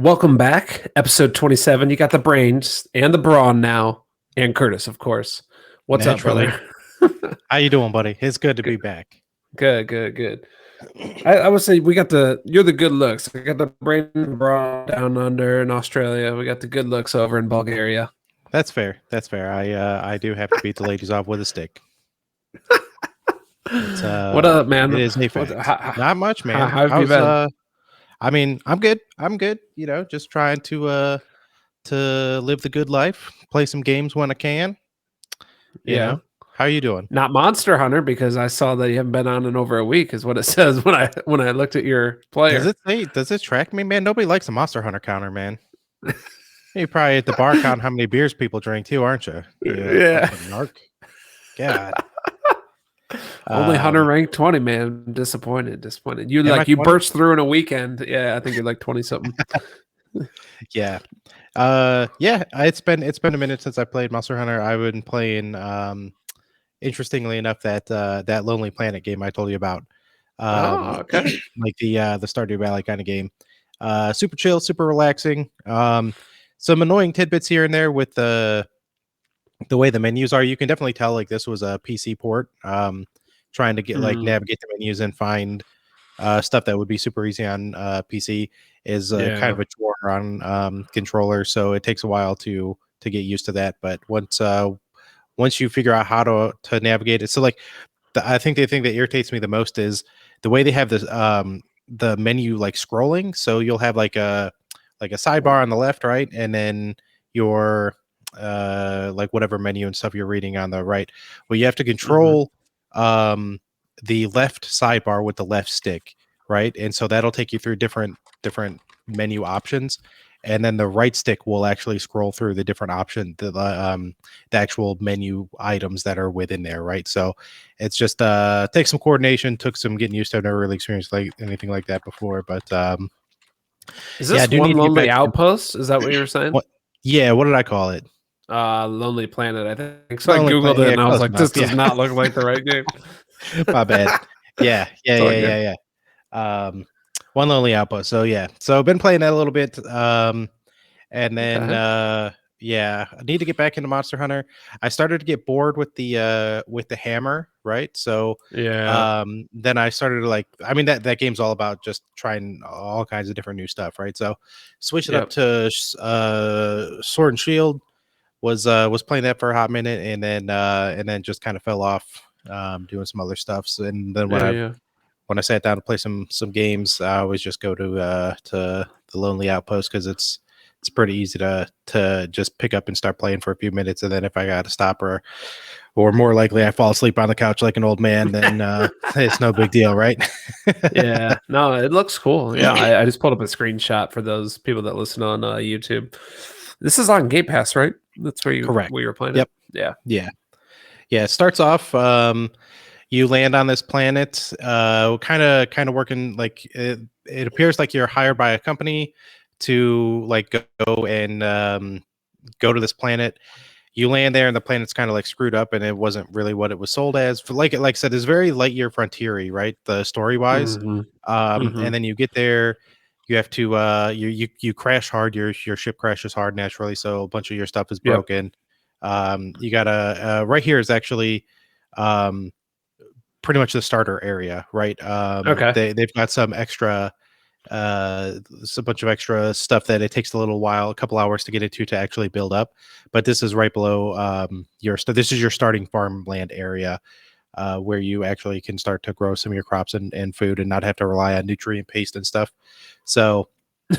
Welcome back, episode 27. You got the brains and the brawn now, and Curtis, of course. What's Naturally. up, brother? How you doing, buddy? It's good to be back. Good. I would say you're the good looks. I got the brain and brawn down under in Australia. We got the good looks over in Bulgaria. That's fair. I do have to beat the ladies off with a stick. What up, man? It is a fact. Not much, man. How have you been? I mean, I'm good. You know, just trying to live the good life, play some games when I can. You know? How are you doing? Not Monster Hunter, because I saw that you haven't been on in over a week, is what it says when I looked at your player. Does it track me, man? Nobody likes a Monster Hunter counter, man. You probably at the bar count how many beers people drink too, aren't you? Yeah. Narc. God. Only Hunter rank 20, man. Disappointed. You burst through in a weekend. Yeah, I think you're like 20 something. Yeah. It's been a minute since I played Monster Hunter. I've been playing interestingly enough that Lonely Planet game I told you about. Okay. Like the Stardew Valley kind of game. Super chill, super relaxing. Some annoying tidbits here and there with the way the menus are. You can definitely tell like this was a PC port. Trying to get navigate the menus and find stuff that would be super easy on PC is kind of a chore on controller, so it takes a while to get used to that. But once you figure out how to navigate it, so like I think the thing that irritates me the most is the way they have this the menu like scrolling. So you'll have like a sidebar on the left, right, and then your like whatever menu and stuff you're reading on the right. Well, you have to control the left sidebar with the left stick, right? And so that'll take you through different menu options, and then the right stick will actually scroll through the different option, the actual menu items that are within there, right? So it's just takes some coordination, took some getting used to. I've never really experienced like anything like that before, but is this One Lonely Outpost? Is that what you were saying? What did I call it? Lonely Planet, I think. So I googled it and I was like, this does not look like the right game. My bad. Yeah. One Lonely Outpost. So I've been playing that a little bit. And then I need to get back into Monster Hunter. I started to get bored with the hammer, right? So then I started to like, I mean that game's all about just trying all kinds of different new stuff, right? So switched it up to Sword and Shield. Was playing that for a hot minute, and then just kind of fell off doing some other stuff. So, and then when I sat down to play some games, I always just go to the Lonely Outpost because it's pretty easy to just pick up and start playing for a few minutes, and then if I got to stop or more likely I fall asleep on the couch like an old man, then it's no big deal, right? Yeah, no, it looks cool. Yeah, I just pulled up a screenshot for those people that listen on YouTube. This is on Game Pass, right? That's where Correct. Where you're playing. Yep. It? Yeah. It starts off. You land on this planet. Kind of working like it appears like you're hired by a company to like go and go to this planet. You land there, and the planet's kind of like screwed up, and it wasn't really what it was sold as. For like I said, it's very Lightyear Frontiery, right? The story wise, and then you get there. You have to you crash hard. Your ship crashes hard naturally, so a bunch of your stuff is broken. You gotta right here is actually pretty much the starter area, right? They've got some extra a bunch of extra stuff that it takes a couple hours to get into to actually build up. But this is right below this is your starting farmland area. Where you actually can start to grow some of your crops and food and not have to rely on nutrient paste and stuff. So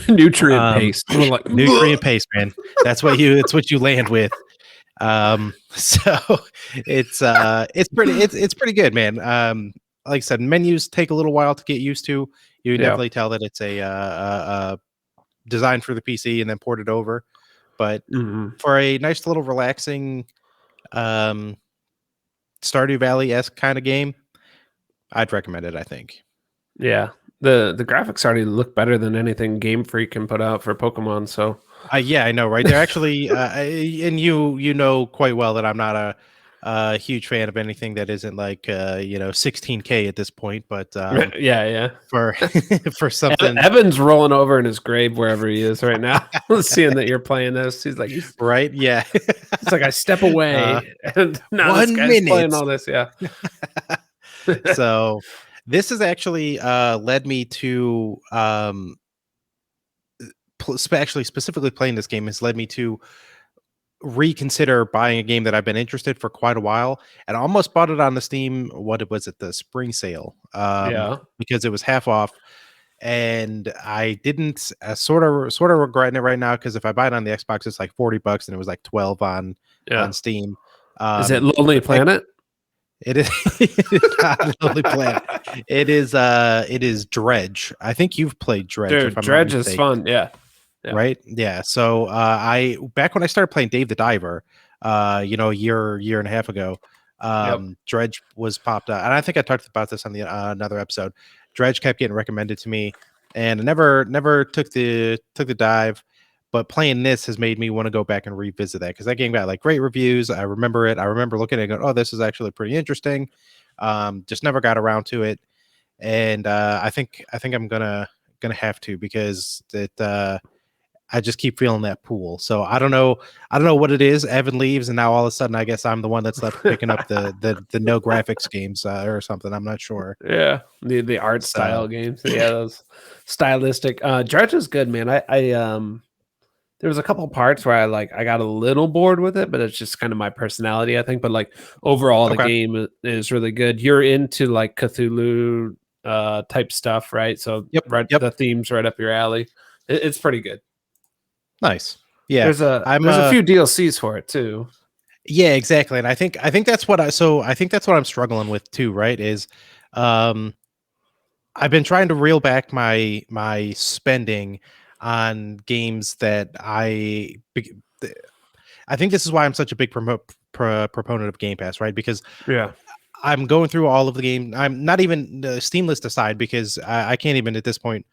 nutrient paste, nutrient paste, man. That's what you land with. So it's pretty good, man. Like I said, menus take a little while to get used to. You can definitely tell that it's a designed for the PC and then ported over. But for a nice little relaxing Stardew Valley-esque kind of game, I'd recommend it, I think. Yeah. The graphics already look better than anything Game Freak can put out for Pokemon, so I know, right? They're actually and you know quite well that I'm not huge fan of anything that isn't like 16K at this point, but Yeah. for for something Evan's rolling over in his grave wherever he is right now, seeing that you're playing this. He's right, yeah. like, I step away, and now this 1 guy's minute. playing all this. Yeah. So this has actually led me to actually specifically playing this game has led me to reconsider buying a game that I've been interested for quite a while, and I almost bought it on the Steam. What was it? The spring sale, Yeah. because it was half off, and I didn't sort of regretting it right now because if I buy it on the Xbox, it's like $40, and it was like 12 on Steam. Is it Lonely Planet? It is, it is not Lonely Planet. It is Dredge. I think you've played Dredge. Dude, if I'm Dredge not is mistaken. fun. Yeah. Right. Yeah. So I back when I started playing Dave the Diver, a year and a half ago, Dredge was popped out, and I think I talked about this on the another episode. Dredge kept getting recommended to me, and I never took the dive. But playing this has made me want to go back and revisit that because that game got like great reviews. I remember it. I remember looking at it and going, "Oh, this is actually pretty interesting." Just never got around to it, and I think I'm gonna have to because I just keep feeling that pool. So I don't know what it is. Evan leaves, and now all of a sudden, I guess I'm the one that's left picking up the no graphics games or something. I'm not sure. Yeah, the art style games. Yeah, those stylistic. Dredge is good, man. I there was a couple parts where I got a little bored with it, but it's just kind of my personality, I think. But like overall, the game is really good. You're into like Cthulhu type stuff, right? So the theme's right up your alley. It's pretty good. Nice. Yeah. There's a few DLCs for it too. Yeah, exactly. And I think that's what I think that's what I'm struggling with too, right? Is I've been trying to reel back my spending on games that I think this is why I'm such a big proponent of Game Pass, right? Because I'm going through all of the game. I'm not even the Steam list aside because I can't even at this point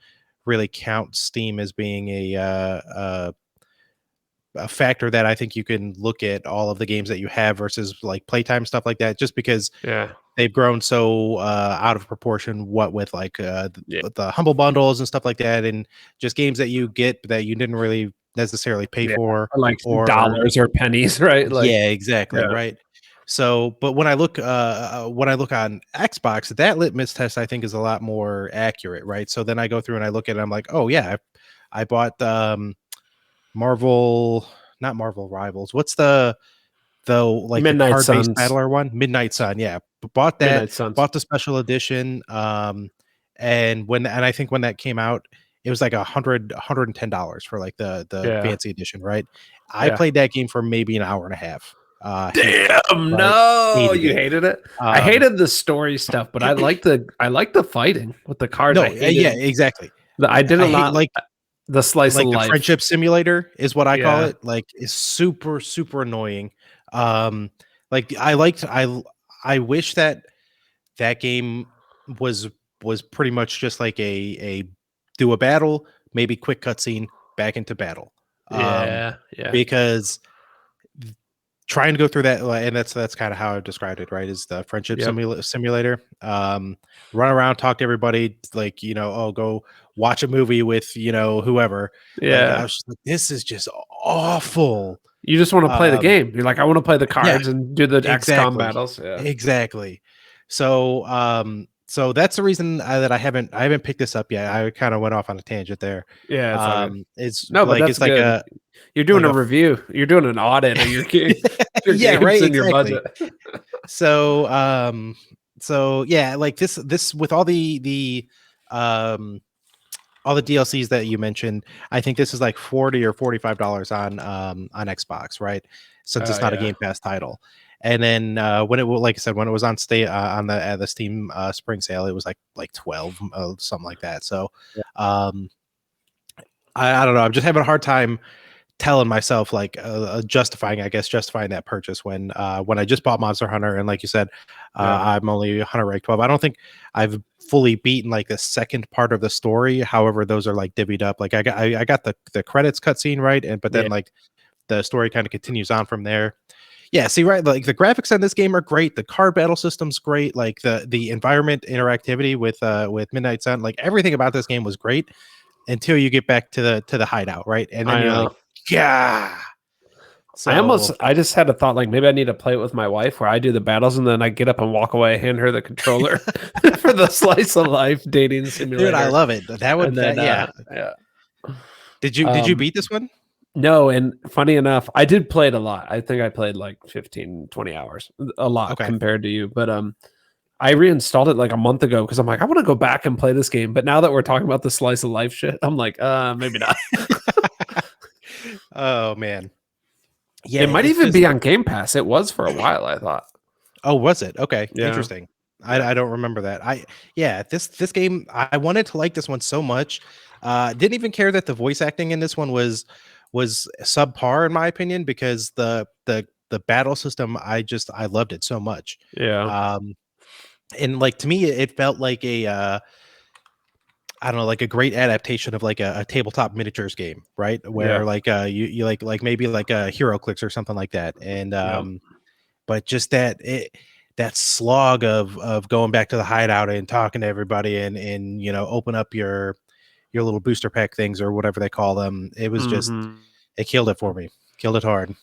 really count Steam as being a factor that I think you can look at all of the games that you have versus like playtime stuff like that, just because they've grown so out of proportion. What with like the humble bundles and stuff like that, and just games that you get that you didn't really necessarily pay for, or dollars or pennies, right? Like, yeah, exactly, right. So, but when I look on Xbox, that litmus test I think is a lot more accurate, right? So then I go through and I look at it, I'm like, oh yeah, I bought not Marvel Rivals. What's the like Midnight the card-based Suns. battler one? Midnight Sun, yeah. Bought that, bought the special edition. And I think when that came out, it was like $110 for like the fancy edition, right? I played that game for maybe an hour and a half. Damn, no, you hated it. I hated the story stuff, but I like the fighting with the cards. No, yeah, exactly. I didn't like the slice of life. The friendship simulator is what I call it. Like, it's super annoying. Like I wish that game was pretty much just like a do a battle, maybe quick cutscene, back into battle. Because trying to go through that, and that's kind of how I described it, right? Is the friendship simulator. Run around, talk to everybody, like, go watch a movie with, whoever. Yeah. I was just like, this is just awful. You just want to play the game. You're like, I want to play the cards and do the XCOM battles. Yeah. Exactly. So, so that's the reason that I haven't picked this up yet. I kind of went off on a tangent there. Yeah. It's no, but like, that's it's like good. You're doing a review. You're doing an audit of your game. Yeah, right. In your budget. So, so yeah, like this with all the DLCs that you mentioned, I think this is like $40 or $45 on Xbox, right? Since it's not a Game Pass title. And then when it was, like I said, when it was on the Steam spring sale, it was like 12, something like that. So, I don't know. I'm just having a hard time telling myself like justifying that purchase when I just bought Monster Hunter, and like you said, I'm only Hunter rank 12. I don't think I've fully beaten like the second part of the story. However, those are like divvied up. Like I got the credits cutscene, right, but then like the story kind of continues on from there. Yeah, see, right, like the graphics on this game are great. The card battle system's great. Like the environment interactivity with Midnight Sun, like everything about this game was great until you get back to the hideout, right? And then I you're know. like, yeah. So I just had a thought like maybe I need to play it with my wife where I do the battles and then I get up and walk away, hand her the controller for the slice of life dating simulator. dude, I love it. That would, And then, yeah. Did you beat this one? No, and funny enough, I did play it a lot. I think I played like 15, 20 hours, a lot compared to you. But I reinstalled it like a month ago because I'm like, I want to go back and play this game. But now that we're talking about the slice of life shit, I'm like, maybe not. Oh man. Yeah, it might even be on Game Pass. It was for a while, I thought. Oh, was it? Okay, Yeah. interesting. I don't remember that. This game, I wanted to like this one so much. Didn't even care that the voice acting in this one was subpar in my opinion, because the battle system, I loved it so much. Yeah. And like to me, it felt like a I don't know, like a great adaptation of like a tabletop miniatures game, right? Where like you like maybe like a Hero Clicks or something like that. And but just that slog of going back to the hideout and talking to everybody and open up your little booster pack things or whatever they call them. It was just it killed it for me. Killed it hard.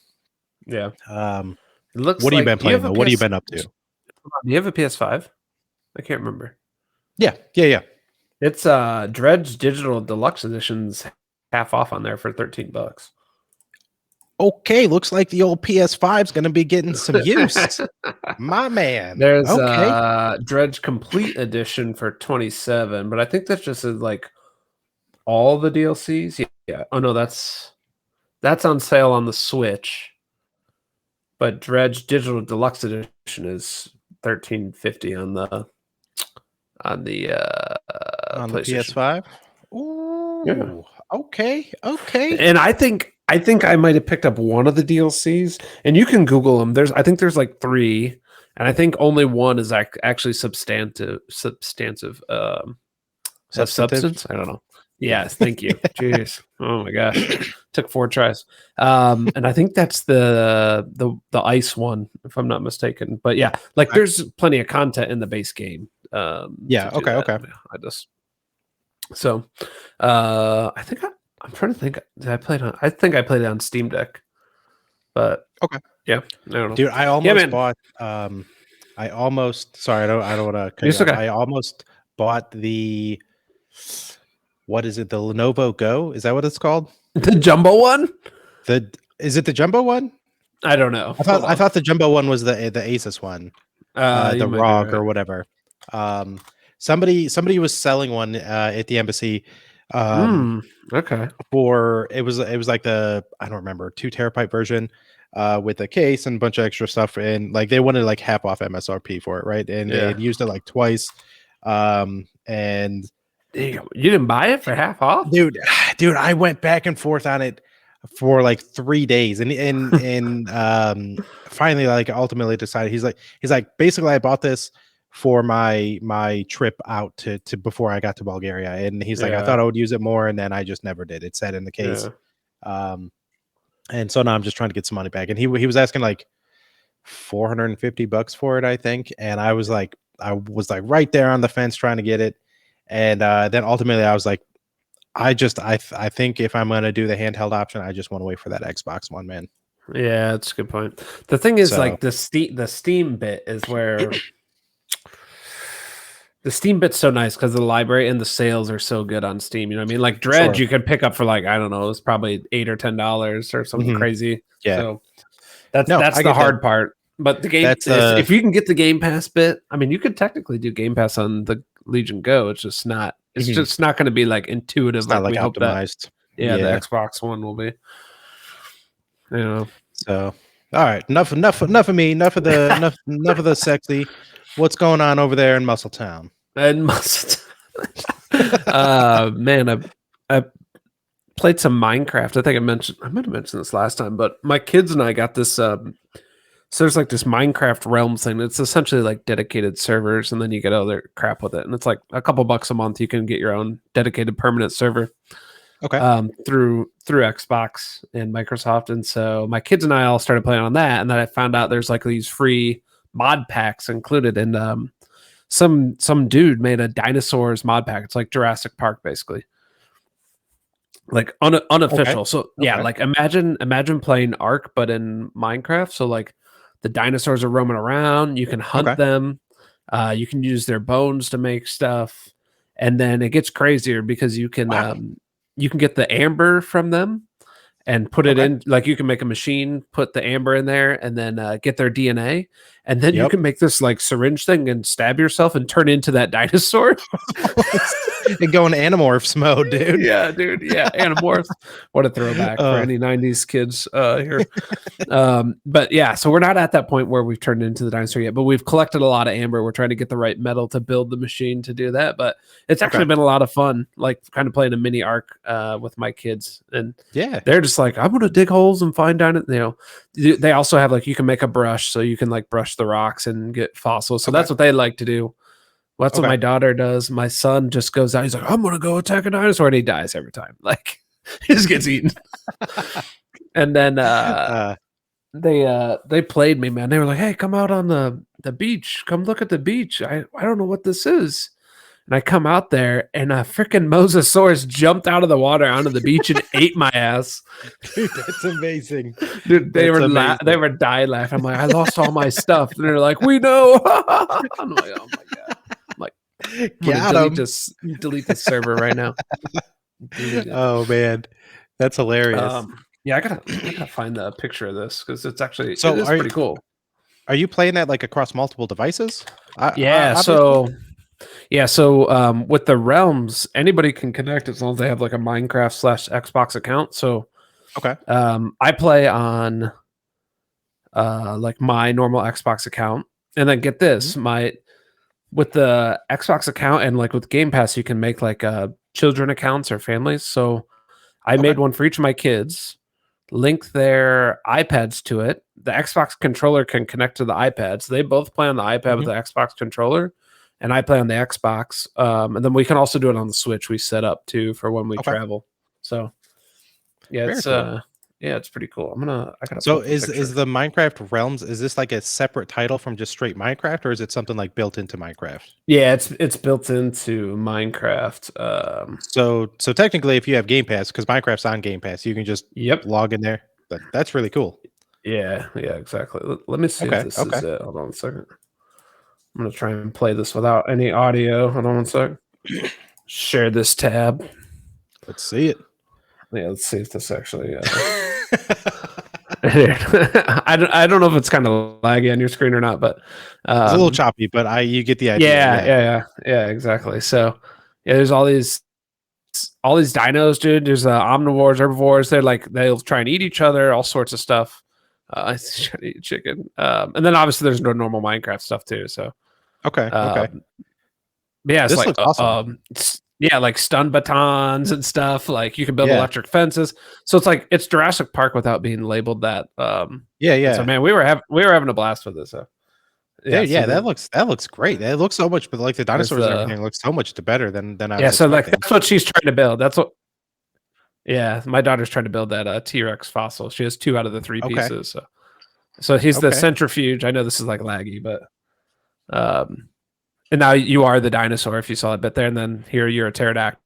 Yeah. It looks what have you been playing though? What have you been up to? Do you have a PS5? I can't remember. Yeah. It's Dredge Digital Deluxe Edition's half off on there for $13. Okay, looks like the old PS5 is going to be getting some use. My man. There's Dredge Complete Edition for $27, but I think that's just like all the DLCs. Yeah. Oh no, that's on sale on the Switch. But Dredge Digital Deluxe Edition is $13.50 on the PS5. Ooh, yeah. Okay. And I think I might have picked up one of the DLCs, and you can Google them. I think there's like 3, and I think only one is actually substantive. Substance. I don't know. Yes, thank you. Jeez. Oh my gosh. Took 4 tries. And I think that's the ice one, if I'm not mistaken. But yeah, like there's plenty of content in the base game. Okay. I think I'm trying to think. I think I played it on Steam Deck. But okay. Yeah. I don't know. Dude, I almost bought I almost want to I almost bought the what is it? The Lenovo Go? Is that what it's called? The jumbo one? Is it the jumbo one? I don't know. I thought the jumbo one was the Asus one. The ROG or whatever. Somebody was selling one at the embassy. Okay. For it was like the I don't remember 2 terabyte version with a case and a bunch of extra stuff, and like they wanted like half off MSRP for it, right? And they had used it like twice. And you didn't buy it for half off? Dude, I went back and forth on it for like 3 days, and finally like ultimately decided he's like basically I bought this for my trip out to before I got to Bulgaria, and he's like I thought I would use it more, and then I just never did. It sat in the case. And so now I'm just trying to get some money back, and he was asking like $450 for it, I think, and I was like right there on the fence trying to get it. And then ultimately I was like, I think if I'm going to do the handheld option, I just want to wait for that Xbox One, man. Yeah, that's a good point. The thing is, like the Steam bit is where the Steam bit's so nice because the library and the sales are so good on Steam. You know what I mean? Like Dredge, you could pick up for like, I don't know, it's probably $8 or $10 or something crazy. Yeah. So that's the hard part. But the game, if you can get the Game Pass bit, I mean, you could technically do Game Pass on the Legion Go. It's just not. It's just not going to be like intuitive. It's not like optimized. The Xbox One will be. You know. So, all right, enough of me. Enough of the sexy. What's going on over there in Muscletown? Man, I played some Minecraft. I think I might have mentioned this last time, but my kids and I got this. So there's like this Minecraft Realms thing. It's essentially like dedicated servers, and then you get other crap with it. And it's like a couple bucks a month. You can get your own dedicated permanent server. Okay. Through Xbox and Microsoft. And so my kids and I all started playing on that, and then I found out there's like these free mod packs included, and some dude made a dinosaurs mod pack. It's like Jurassic Park basically, like unofficial. So yeah, like imagine playing Ark but in Minecraft. So like the dinosaurs are roaming around, you can hunt them, you can use their bones to make stuff, and then it gets crazier because you can get the amber from them and put it in, like you can make a machine, put the amber in there, and then get their DNA, and then you can make this like syringe thing and stab yourself and turn into that dinosaur and go in Animorphs mode, dude. Yeah, dude. Yeah, Animorphs. What a throwback for any 90s kids here. But yeah, so we're not at that point where we've turned into the dinosaur yet, but we've collected a lot of amber. We're trying to get the right metal to build the machine to do that. But it's actually been a lot of fun, like kind of playing a mini Ark with my kids. And yeah, they're just like, I'm gonna dig holes and find down it. You know, they also have like, you can make a brush, so you can like brush the rocks and get fossils. So that's what they like to do. Well, that's what my daughter does. My son just goes out. He's like, I'm gonna go attack a dinosaur, and he dies every time. Like, he just gets eaten. And then they played me, man. They were like, hey, come out on the beach. Come look at the beach. I don't know what this is. And I come out there, and a freaking Mosasaurus jumped out of the water onto the beach and ate my ass. Dude, that's amazing. Dude, they were dying laughing. I'm like, I lost all my stuff. And they're like, we know. I'm like, oh my god. I'm like, delete the server right now. Oh man, that's hilarious. Yeah, I gotta find the picture of this because it's actually pretty cool. Are you playing that like across multiple devices? So with the realms, anybody can connect as long as they have like a Minecraft/Xbox account. So I play on like my normal Xbox account, and then get this, with the Xbox account and like with Game Pass, you can make like children accounts or families. So I made one for each of my kids, link their iPads to it. The Xbox controller can connect to the iPad, so they both play on the iPad with the Xbox controller, and I play on the Xbox. And then we can also do it on the Switch. We set up too for when we travel. So yeah, it's pretty cool. So is the Minecraft Realms, is this like a separate title from just straight Minecraft, or is it something like built into Minecraft? Yeah, it's built into Minecraft. So technically, if you have Game Pass, because Minecraft's on Game Pass, you can just log in there. That's really cool. Yeah, exactly. Let me see if this is it. Hold on a second. I'm gonna try and play this without any audio. Hold on one second. Share this tab. Let's see it. Yeah, let's see if this actually. I don't know if it's kind of laggy on your screen or not, but it's a little choppy. But you get the idea. Yeah, exactly. So yeah, there's all these dinos, dude. There's omnivores, herbivores. They'll try and eat each other, all sorts of stuff. I try to eat chicken, and then obviously there's no normal Minecraft stuff too. So yeah, it's this like looks awesome. Yeah, like stun batons and stuff. Like you can build electric fences. So it's Jurassic Park without being labeled that. So man, we were having a blast with this. So that looks great. It looks so much, but like the dinosaurs and everything looks so much better than I was expecting. Like that's what she's trying to build. That's what. Yeah, my daughter's trying to build that T-Rex fossil. She has 2 out of the 3 pieces. So he's the centrifuge. I know this is like laggy, but and now you are the dinosaur if you saw that bit there, and then here you're a pterodactyl.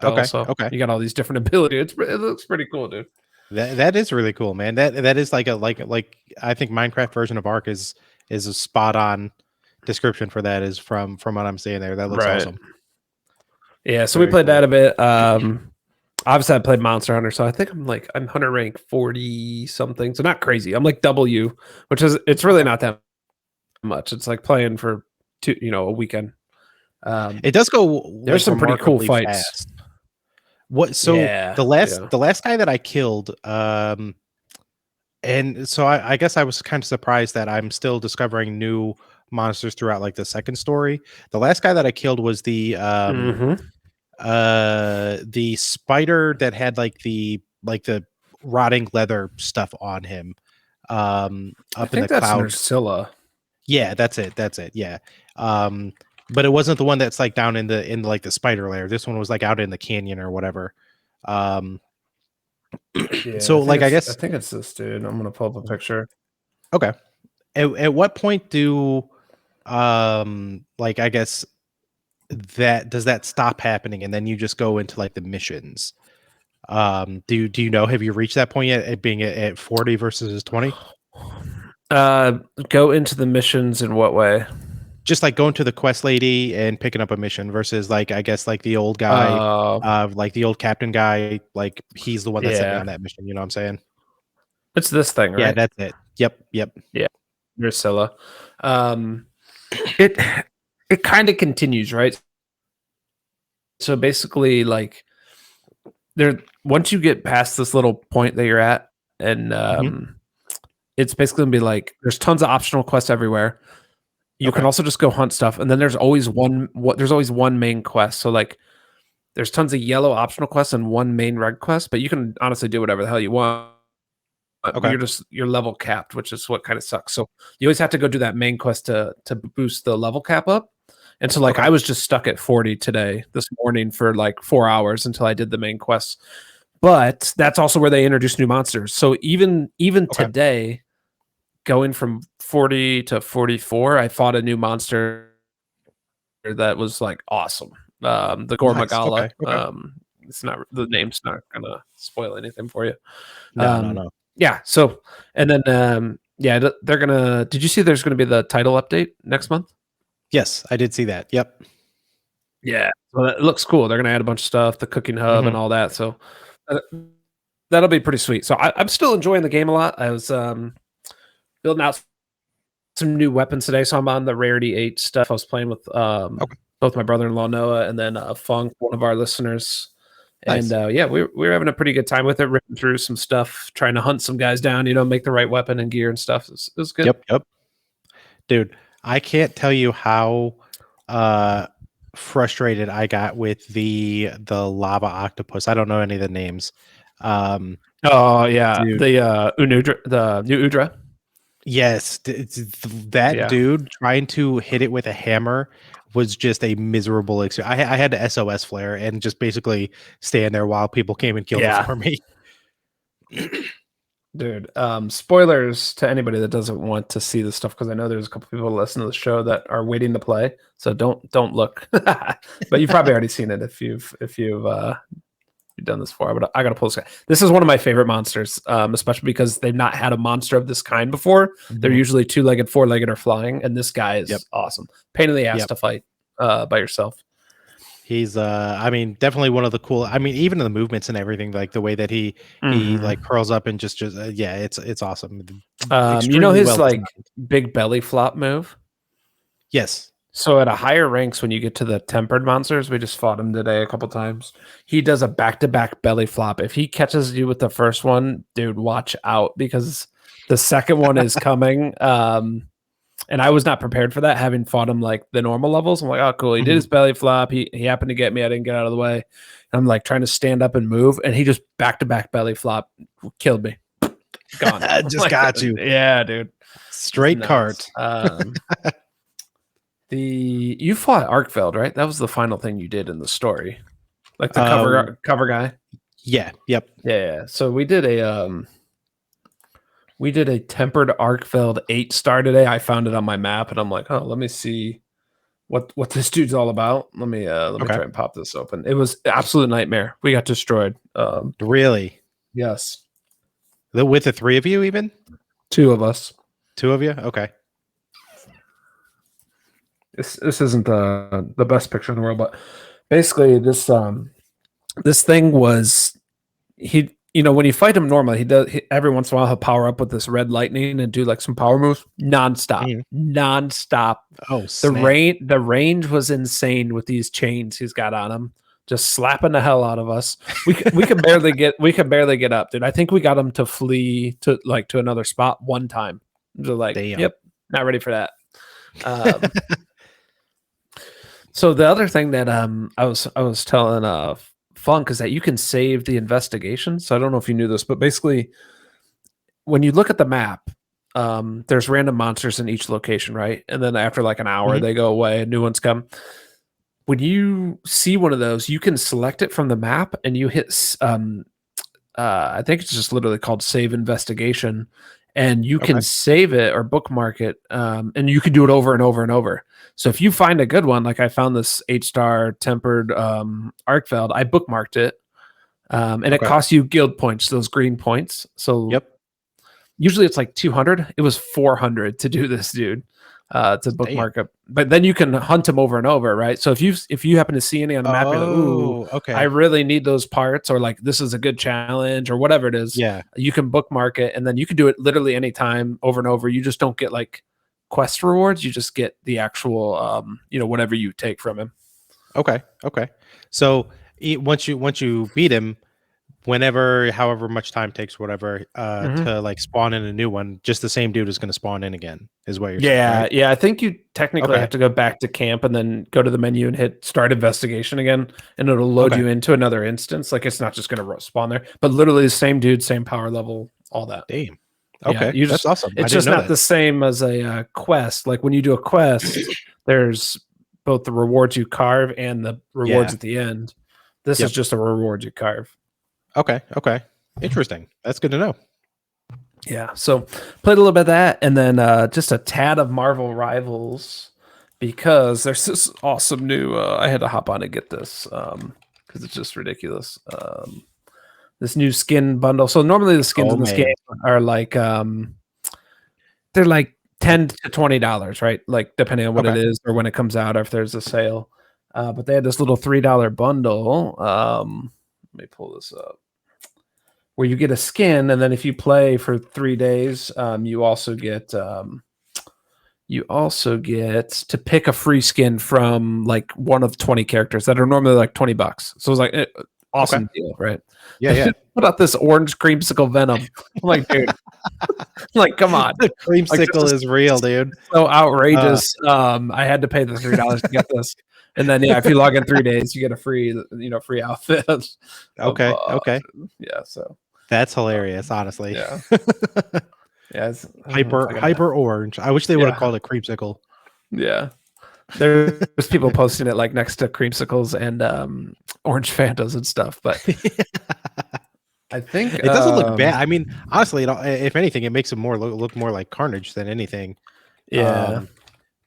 You got all these different abilities. It looks pretty cool, dude. That is really cool, man. That is like I think Minecraft version of Ark is a spot on description for that. Is from what I'm seeing there. That looks awesome. Yeah, so we played that a bit. Obviously, I played Monster Hunter, so I think I'm hunter rank 40 something. So not crazy. I'm like W, which is it's really not that much. It's like playing for a weekend. It does go. There's some pretty cool fights. Fast. The last guy that I killed, and so I guess I was kind of surprised that I'm still discovering new monsters throughout like the second story. The last guy that I killed was the spider that had like the rotting leather stuff on him. Up in the cloud. Scylla. Yeah, that's it. Yeah. but it wasn't the one that's like down in like the spider lair. This one was like out in the canyon or whatever. Yeah, So like I guess I think it's this dude. I'm gonna pull up a picture. okay. At what point do like I guess does that stop happening and then you just go into like the missions? Do you know, have you reached that point yet at being at 40 versus 20? Go into the missions in what way? Just like going to the quest lady and picking up a mission versus like I guess like the old guy, like the old captain guy, like he's the one that sent me Yeah. on that mission. You know what I'm saying? It's this thing, right? Yeah, that's it. Yep. Yeah, Drusilla. It kind of continues, right? So basically, like once you get past this little point that you're at, and it's basically gonna be like there's tons of optional quests everywhere. You can also just go hunt stuff, and then there's always one main quest. So like there's tons of yellow optional quests and one main red quest, but you can honestly do whatever the hell you want. Okay. You're level capped, which is what kind of sucks. So you always have to go do that main quest to boost the level cap up. And so like I was just stuck at 40 this morning for like 4 hours until I did the main quest. But that's also where they introduced new monsters. So even today, going from 40 to 44, I fought a new monster that was like awesome. The Gormagala. Okay. It's not, the name's not gonna spoil anything for you. No. Yeah. So, and then yeah, they're gonna. Did you see there's gonna be the title update next month? Yes, I did see that. Yep. Yeah. Well, it looks cool. They're gonna add a bunch of stuff, the cooking hub and all that. So that'll be pretty sweet. So I'm still enjoying the game a lot. I was building out some new weapons today, so I'm on the Rarity 8 stuff. I was playing with both my brother-in-law Noah and then Funk, one of our listeners. Nice. And yeah, we were having a pretty good time with it, ripping through some stuff, trying to hunt some guys down, make the right weapon and gear and stuff. It was good. Yep. Dude, I can't tell you how frustrated I got with the lava octopus. I don't know any of the names. Oh yeah, dude. The new Udra. Yes, dude trying to hit it with a hammer was just a miserable experience. I had to SOS flare and just basically stand there while people came and killed it for me. Dude, spoilers to anybody that doesn't want to see this stuff, because I know there's a couple people listening to the show that are waiting to play. So don't look. But you've probably already seen it if you've done this before. But I gotta pull this guy. This is one of my favorite monsters, especially because they've not had a monster of this kind before. They're usually 2-legged, 4-legged, or flying, and this guy is awesome. Pain in the ass to fight by yourself. He's I mean, definitely one of the cool. I mean, even the movements and everything, like the way that he like curls up and just yeah, it's awesome. His like big belly flop move. Yes. So at a higher ranks, when you get to the tempered monsters, we just fought him today a couple times. He does a back-to-back belly flop. If he catches you with the first one, dude, watch out, because the second one is coming. And I was not prepared for that, having fought him like the normal levels. I'm like, oh, cool. He did his belly flop. He happened to get me. I didn't get out of the way. And I'm like trying to stand up and move, and he just back-to-back belly flop killed me. Gone. Just got you. Yeah, dude. Straight cart. You fought Arkfeld, right? That was the final thing you did in the story, like the cover guy. Yeah. Yep. Yeah. So we did a tempered Arkfeld 8-star today. I found it on my map, and I'm like, oh, let me see what this dude's all about. Let me try and pop this open. It was an absolute nightmare. We got destroyed. Really? Yes. With the 3 of you, even 2 of us. 2 of you? Okay. This isn't the best picture in the world, but basically this thing was, he, when you fight him normally, every once in a while he'll power up with this red lightning and do like some power moves nonstop. Oh, the range was insane with these chains he's got on him, just slapping the hell out of us. We could barely get up, dude. I think we got him to flee to another spot one time. They're like, damn. Yep, not ready for that. So the other thing that I was telling Funk is that you can save the investigation. So I don't know if you knew this, but basically when you look at the map, there's random monsters in each location, right? And then after like an hour, Mhm. they go away and new ones come. When you see one of those, you can select it from the map and you hit I think it's just literally called save investigation, and you can Okay. save it or bookmark it, and you can do it over and over and over. So if you find a good one, like I found this 8-star tempered Arkfeld, I bookmarked it, and it Okay. costs you guild points, those green points. So Yep. usually it's like 200. It was 400 to do this, dude. To Damn. bookmark up, but then you can hunt them over and over, right? So if you happen to see any on the map, you're like, ooh, Oh, I okay. really need those parts, or like this is a good challenge, or whatever it is. Yeah. You can bookmark it, and then you can do it literally anytime, over and over. You just don't get like quest rewards; you just get the actual, whatever you take from him. Okay. Okay. So once you beat him, whenever, however much time takes, whatever, Mhm. to like spawn in a new one, just the same dude is going to spawn in again, is what you're saying, Yeah, right? yeah. I think you technically Okay. have to go back to camp and then go to the menu and hit start investigation again, and it'll load Okay. you into another instance. Like it's not just going to spawn there, but literally the same dude, same power level, all that. Damn. Yeah, Okay. That's awesome. I it's didn't just know not that. the same as a quest. Like when you do a quest, there's both the rewards you carve and the rewards Yeah. at the end. This is Yep. just a reward you carve. Okay. Okay. Interesting. That's good to know. Yeah. So played a little bit of that, and then just a tad of Marvel Rivals, because there's this awesome new. I had to hop on to get this because it's just ridiculous. This new skin bundle. So normally the skins Oh in this game man. are like they're like $10 to $20, right? Like depending on what it Okay. is or when it comes out or if there's a sale. But they had this little $3 bundle. Let me pull this up. Where you get a skin, and then if you play for 3 days, you also get to pick a free skin from like one of 20 characters that are normally like $20. So it's like Okay. awesome deal, right? Yeah. Yeah. Put out this orange creamsicle venom. I'm like, dude, like, come on. The Like this creamsicle is is real, dude. so outrageous. I had to pay the $3 to get this. And then yeah, if you log in 3 days, you get a free outfit of Okay. Okay. yeah, so That's hilarious, honestly. yeah. Yeah, I don't know if I got Hyper orange. I wish they would have yeah, called it creamsicle. yeah. There's people posting it like next to creamsicles and orange Fantas and stuff, but I think It doesn't look bad. I mean, honestly, if anything, it makes it more look more like Carnage than anything. yeah.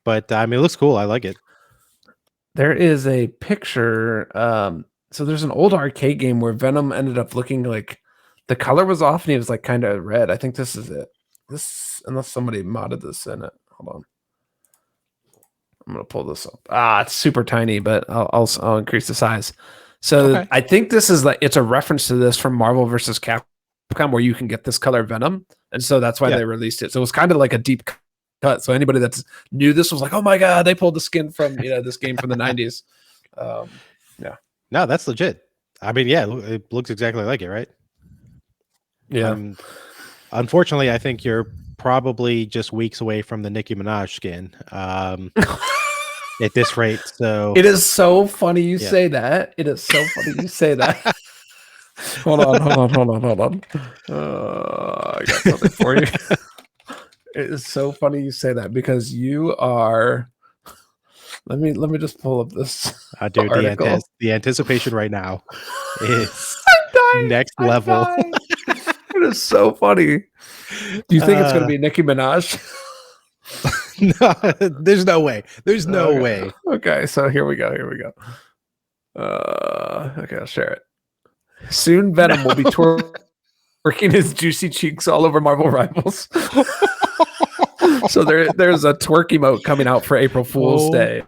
But I mean, it looks cool. I like it. There is a picture. So there's an old arcade game where Venom ended up looking like the color was off and he was like kind of red. I think this is it. This, unless somebody modded this in it. Hold on. I'm gonna pull this up. It's super tiny, but I'll increase the size. So Okay. I think this is like it's a reference to this from Marvel versus Capcom, where you can get this color Venom, and so that's why Yeah. they released it. So it was kind of like a deep cut. So anybody that's knew this was like, oh my god, they pulled the skin from this game from the '90s. Yeah. No, that's legit. I mean, yeah, it looks exactly like it, right? Yeah. Unfortunately, I think you're probably just weeks away from the Nicki Minaj skin. At this rate, so It is so funny you Yeah. say that. It is so funny you say that. Hold on. I got something for you. It is so funny you say that because you are. Let me just pull up this dude, article. the anticipation right now is I'm dying. next I'm level. dying. It is so funny. Do you think it's going to be Nicki Minaj? No, there's no way. There's no way. Okay, so here we go. Okay, I'll share it. Soon Venom will be twerking his juicy cheeks all over Marvel Rivals. So there's a twerk emote coming out for April Fool's Day.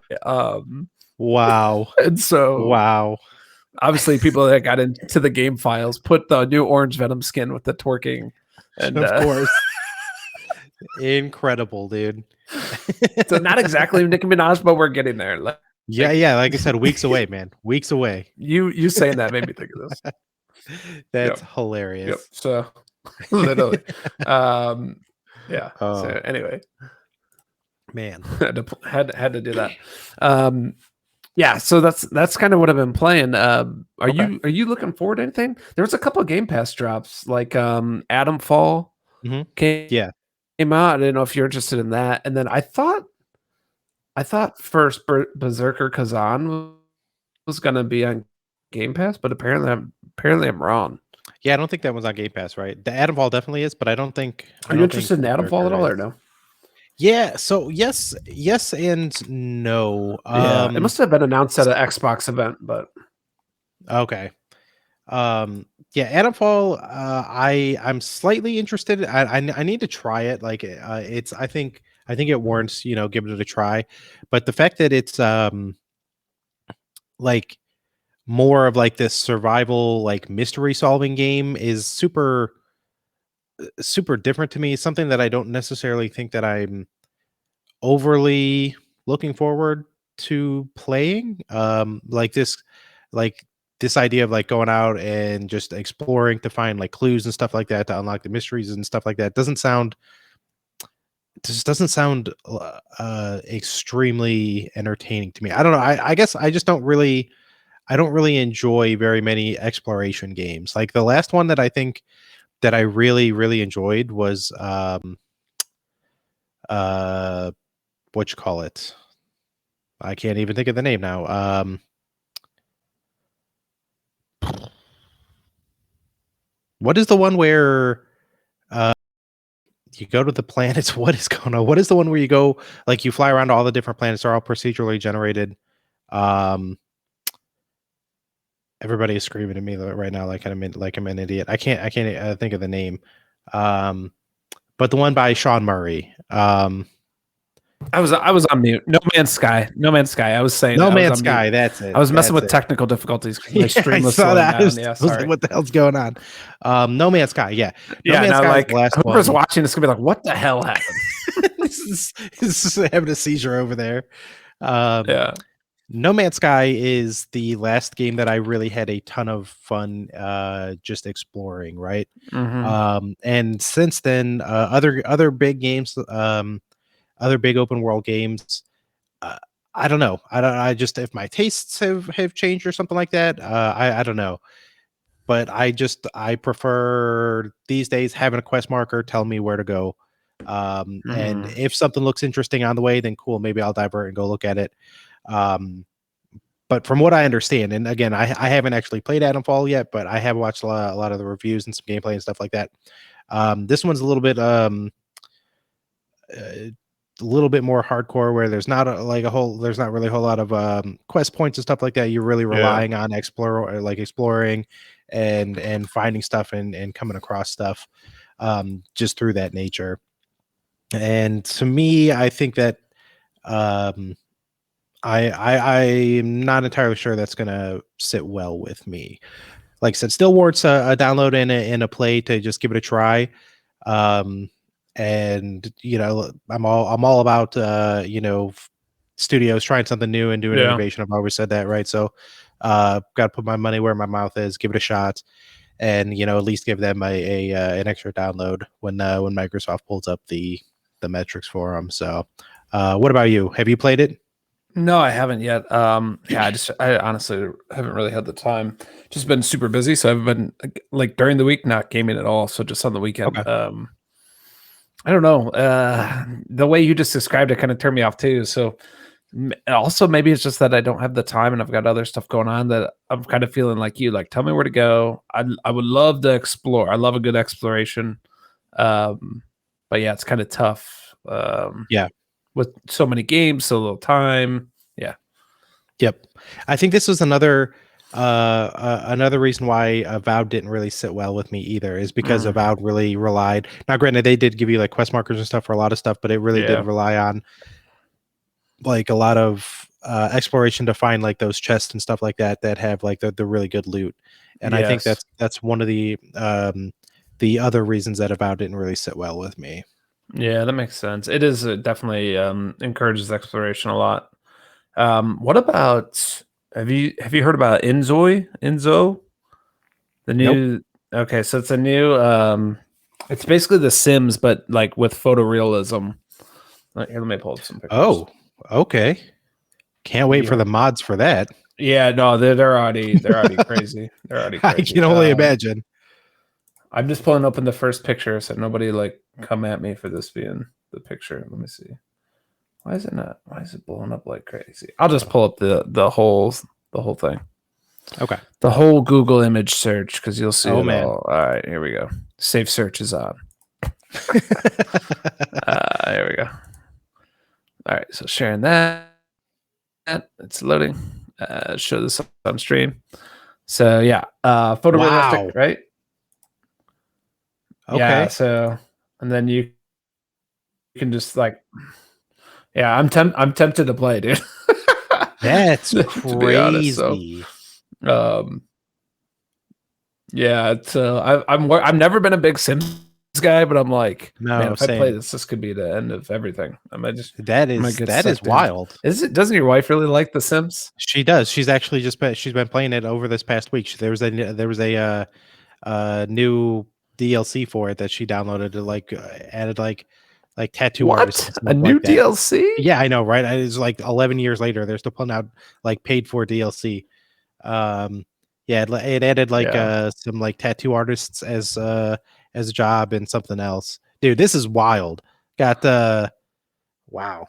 Wow. And so Wow. obviously people that got into the game files put the new orange Venom skin with the twerking. And of course. Incredible, dude. So not exactly Nicki Minaj, but we're getting there. Yeah. Like I said, weeks away, man. Weeks away. You saying that made me think of this. That's hilarious. Yep. So literally. Yeah. Oh. So anyway. Man. had to do that. Yeah, so that's kind of what I've been playing. Are you looking forward to anything? There was a couple of Game Pass drops, like Atom Fall Mhm. came Yeah. came out. I didn't know if you're interested in that. And then I thought first Berserker Kazan was gonna be on Game Pass, but apparently I'm wrong. Yeah, I don't think that one's on Game Pass, right? The Adamfall definitely is, but I don't think. Are you interested in Adamfall at all, or no? Yeah. So yes, and no. Yeah, it must have been announced at an Xbox event, but okay. Yeah, Adamfall. I'm slightly interested. I need to try it. Like it's. I think it warrants giving it a try, but the fact that it's like more of like this survival like mystery solving game is super different to me. Something that I don't necessarily think that I'm overly looking forward to playing. Like this idea of like going out and just exploring to find like clues and stuff like that to unlock the mysteries and stuff like that doesn't sound extremely entertaining to me. I don't know. I guess I just don't really enjoy very many exploration games. Like the last one that I think that I really enjoyed was what you call it? I can't even think of the name now. What is the one where you go to the planets? What is going on? What is the one where you go like you fly around all the different planets? They're all procedurally generated. Everybody is screaming at me right now like I'm an idiot. I can't think of the name. But the one by Sean Murray. I was on mute. No Man's Sky. I was saying No Man's Sky. That's it. I was messing with technical difficulties. My stream was slowing down. Yeah, sorry. Like, what the hell's going on? No Man's Sky. Yeah. No Man's Sky. Like whoever's watching this gonna be like, what the hell happened? this is having a seizure over there. Yeah. No Man's Sky is the last game that I really had a ton of fun just exploring, right? Mm-hmm. And since then, other big games, other big open world games, I don't know. I just if my tastes have changed or something like that. I don't know. But I prefer these days having a quest marker tell me where to go. And if something looks interesting on the way, then cool, maybe I'll divert and go look at it. But from what I understand, and again, I haven't actually played Adamfall yet, but I have watched a lot of the reviews and some gameplay and stuff like that. This one's a little bit more hardcore, where there's not really a whole lot of quest points and stuff like that. You're really relying on exploring and finding stuff and coming across stuff just through that nature. And to me, I think that I'm not entirely sure that's gonna sit well with me. Like I said, still warrants a download and a play to just give it a try. And I'm all about studios trying something new and doing innovation. I've always said that, right? So got to put my money where my mouth is, give it a shot, and at least give them an extra download when Microsoft pulls up the metrics for them. So what about you? Have you played it? No, I haven't yet. I honestly haven't really had the time. Just been super busy, so I've been like during the week not gaming at all. So just on the weekend. Okay. I don't know. The way you just described it kind of turned me off too. So also maybe it's just that I don't have the time and I've got other stuff going on that I'm kind of feeling like you. Like, tell me where to go. I would love to explore. I love a good exploration. But yeah, it's kind of tough. Yeah. With so many games, so little time. Yeah. Yep. I think this was another reason why Avowed didn't really sit well with me either, is because Avowed really relied. Now, granted, they did give you like quest markers and stuff for a lot of stuff, but it really did rely on like a lot of exploration to find like those chests and stuff like that have like the really good loot. And I think that's one of the other reasons that Avowed didn't really sit well with me. Yeah, that makes sense. It is definitely encourages exploration a lot. What about have you heard about inZOI? inZOI? The new Okay, so it's a new it's basically The Sims, but like with photorealism. Here, let me pull up some pictures. Oh, okay. Can't wait for the mods for that. Yeah, no, they're already crazy. They're already crazy. I can only imagine. I'm just pulling open the first picture, so nobody like come at me for this being the picture. Let me see. Why is it not? Why is it blowing up like crazy? I'll just pull up the whole thing. Okay. The whole Google image search, because you'll see it man. all. All right, here we go. Safe search is on. Here we go. All right, so sharing that. It's loading. Show this on stream. So yeah, photorealistic, right? Okay. Yeah. So, and then you can just like, yeah, I'm tempted to play, dude. That's To crazy. be honest, so, yeah, it's I've never been a big Sims guy, but I'm like, man, if I play this could be the end of everything. I might just that is wild. Doesn't your wife really like the Sims? She does. She's actually she's been playing it over this past week. There was a new DLC for it that she downloaded to like added like tattoo artists. A new DLC? Yeah, I know, right? It's like 11 years later. They're still putting out like paid for DLC. Yeah, it added like some like tattoo artists as a job and something else. Dude, this is wild. Got wow.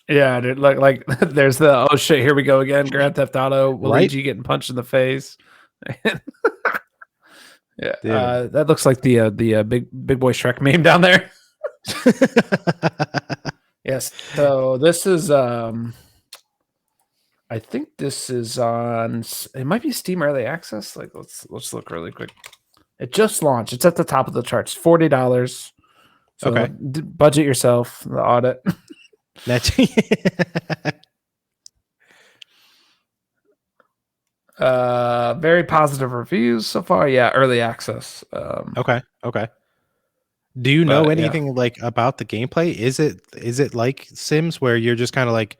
Yeah, dude, like there's the oh shit, here we go again. Grand Theft Auto, Luigi getting punched in the face. Yeah, that looks like the big boy Shrek meme down there. Yes. So this is I think this is on. It might be Steam Early Access. Like let's look really quick. It just launched. It's at the top of the charts. $40. So okay. Budget yourself. The audit. That's very positive reviews so far. Yeah, early access. Okay. Do you know anything like about the gameplay? Is it like Sims where you're just kind of like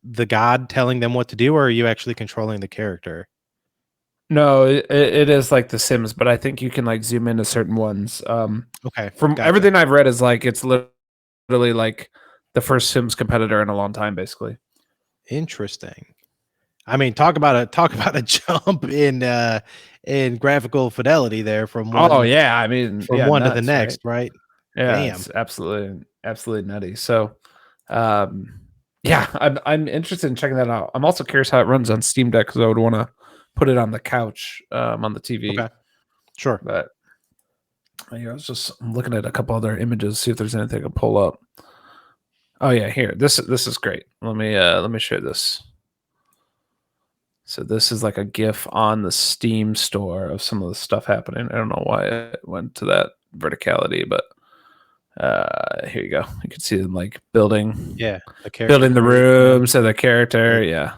the god telling them what to do, or are you actually controlling the character? No, it is like the Sims, but I think you can like zoom into certain ones. Okay. From everything I've read is like it's literally like the first Sims competitor in a long time, basically. Interesting. I mean, talk about a jump in graphical fidelity there from one. Oh yeah, I mean from one to the next, right? Yeah, damn. It's absolutely nutty. So, yeah, I'm interested in checking that out. I'm also curious how it runs on Steam Deck because I would want to put it on the couch, on the TV. Okay, sure. But yeah, I was just looking at a couple other images, see if there's anything I can pull up. Oh yeah, here. This is great. Let me share this. So this is like a GIF on the Steam store of some of the stuff happening. I don't know why it went to that verticality, but here you go. You can see them like building. Yeah, building the rooms of the character. Yeah.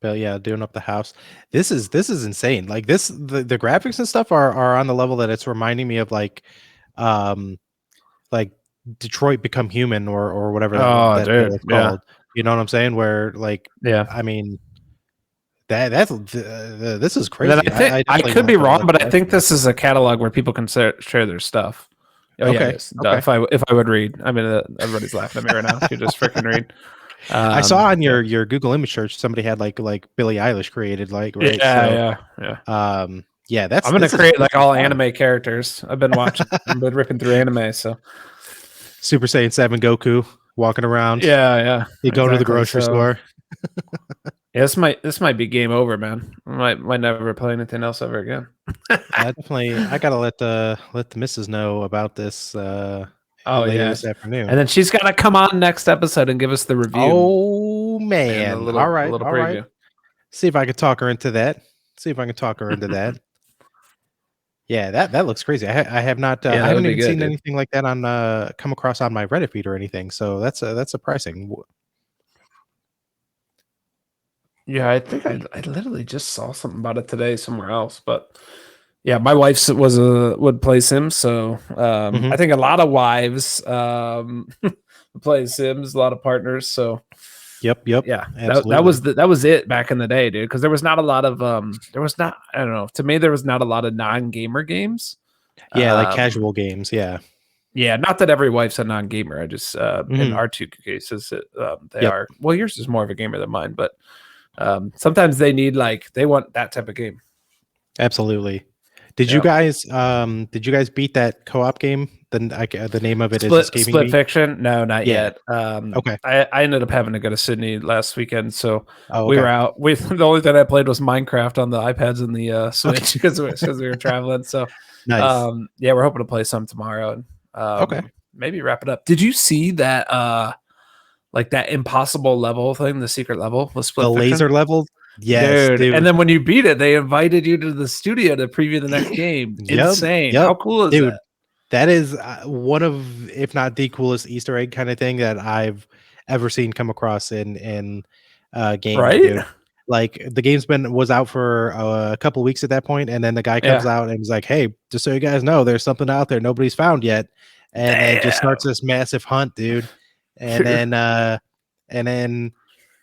But yeah, doing up the house. This is insane. Like the graphics and stuff are on the level that it's reminding me of like Detroit Become Human or whatever that is called. You know what I'm saying? Where like I mean. This is crazy. I could be wrong, but I think this is a catalog where people can share their stuff. Oh, okay. Yeah, if I would read, I mean, everybody's laughing at me right now. If you just freaking read. I saw on your Google image search somebody had like Billie Eilish created like right. Yeah. That's. I'm gonna create like all anime characters. I've been watching. I've been ripping through anime. So Super Saiyan 7 Goku walking around. Yeah. You go to the grocery store. Yeah, this might be game over, man. I might never play anything else ever again. I gotta let the missus know about this later this afternoon. And then she's gotta come on next episode and give us the review. Oh man. All right. Preview. See if I can talk her into that. Yeah, that looks crazy. I have not I haven't even seen anything like that on come across on my Reddit feed or anything. So that's surprising. Yeah, I think I literally just saw something about it today somewhere else, but yeah, my wife would play Sims, so I think a lot of wives play Sims, a lot of partners. So yep, yeah, that was it back in the day, dude. Because there was not a lot of I don't know. To me, there was not a lot of non-gamer games. Yeah, like casual games. Yeah. Yeah, not that every wife's a non-gamer. I just in our two cases, they are. Well, yours is more of a gamer than mine, but. Sometimes they want that type of game. Absolutely. Did you guys beat that co-op game? The name of it is escaping Split me. Fiction? No, not Yeah. yet. Okay. I ended up having to go to Sydney last weekend, so Oh, we okay. were out. The only thing I played was Minecraft on the iPads and the Switch because we were traveling. So Nice. yeah, we're hoping to play some tomorrow and Okay. maybe wrap it up. Did you see that like that impossible level thing, the secret level with Split The Fiction? laser level? Yes, dude. And then when you beat it, they invited you to the studio to preview the next game. Insane. Yep. How cool is Dude, that? that is one of, if not the coolest Easter egg kind of thing that I've ever seen come across in gaming, Right? dude. Like the game's was out for a couple weeks at that point, and then the guy comes out and he's like, "Hey, just so you guys know, there's something out there nobody's found yet," and it just starts this massive hunt, dude. And then